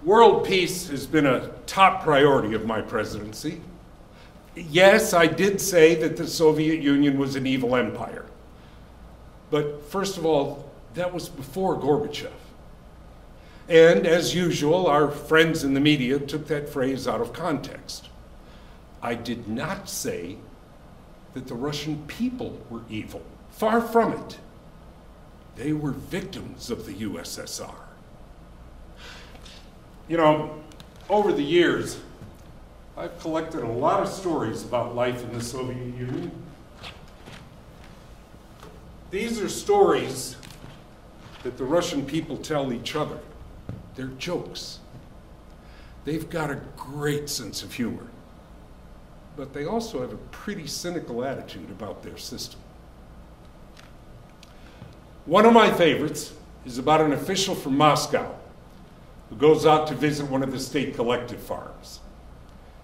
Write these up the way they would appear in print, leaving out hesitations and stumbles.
World peace has been a top priority of my presidency. Yes, I did say that the Soviet Union was an evil empire. But first of all, that was before Gorbachev. And as usual, our friends in the media took that phrase out of context. I did not say that the Russian people were evil. Far from it. They were victims of the USSR. You know, over the years, I've collected a lot of stories about life in the Soviet Union. These are stories that the Russian people tell each other. They're jokes. They've got a great sense of humor, but they also have a pretty cynical attitude about their system. One of my favorites is about an official from Moscow who goes out to visit one of the state collective farms.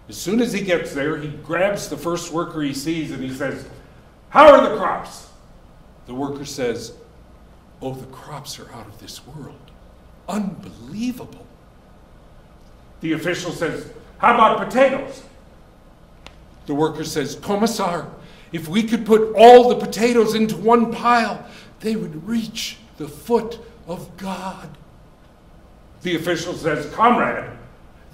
As soon as he gets there, he grabs the first worker he sees and he says, "How are the crops?" The worker says, "Oh, the crops are out of this world. Unbelievable." The official says, "How about potatoes?" The worker says, "Commissar, if we could put all the potatoes into one pile, they would reach the foot of God." The official says, "Comrade,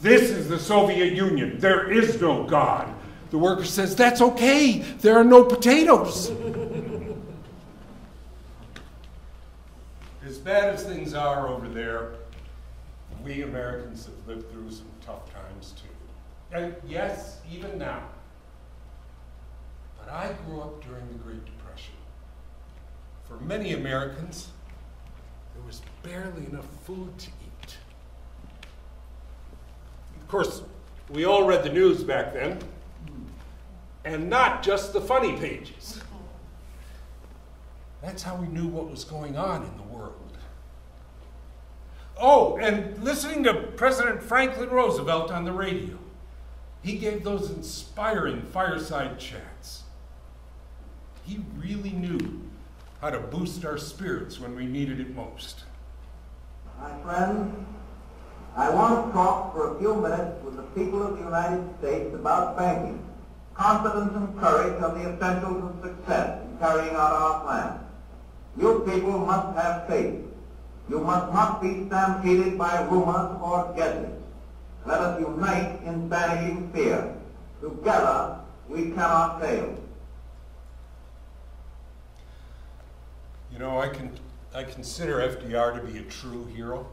this is the Soviet Union. There is no God." The worker says, "That's okay. There are no potatoes." As bad as things are over there, we Americans have lived through some tough times too. And yes, even now. But I grew up during the Great Depression. For many Americans, there was barely enough food to eat. Of course, we all read the news back then, and not just the funny pages. That's how we knew what was going on in the world. Oh, and listening to President Franklin Roosevelt on the radio. He gave those inspiring fireside chats. He really knew how to boost our spirits when we needed it most. My friends, I want to talk for a few minutes with the people of the United States about banking, confidence and courage are the essentials of success in carrying out our plan. You people must have faith. You must not be stampeded by rumors or guesses. Let us unite in banishing fear. Together, we cannot fail. You know, I consider FDR to be a true hero.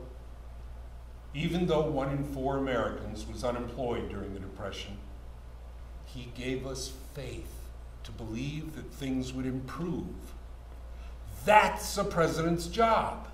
Even though 1 in 4 Americans was unemployed during the Depression, he gave us faith to believe that things would improve. That's a president's job.